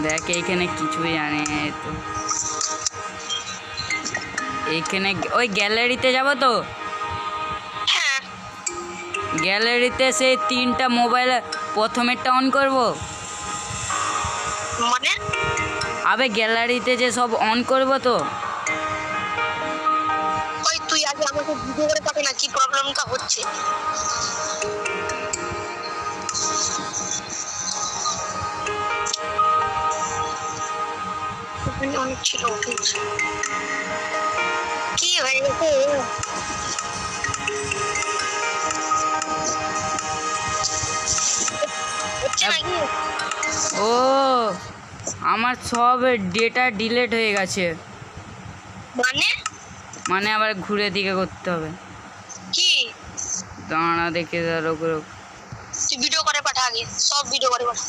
দেখ এইখানে কিছুই জানি না তো। এইখানে ওই গ্যালারিতে যাব তো। হ্যাঁ গ্যালারিতে সেই 3টা মোবাইল প্রথমেরটা অন করব। মানে আবে গ্যালারিতে যে সব অন করব তো। ওই তুই আগে আমাকে ভিডিও করে পাঠা না, কি প্রবলেমটা হচ্ছে। ওখানে অনেক ছিল উঠেছে, কি হয়ে গেছে। হচ্ছে নাকি? ও আমার সব ডেটা ডিলিট হয়ে গেছে। মানে মানে আবার ঘুরে দিকে করতে হবে। কি? দাঁড়া দেখে ধরো। তুই ভিডিও করে পাঠা আগে, সব ভিডিও করে পাঠা।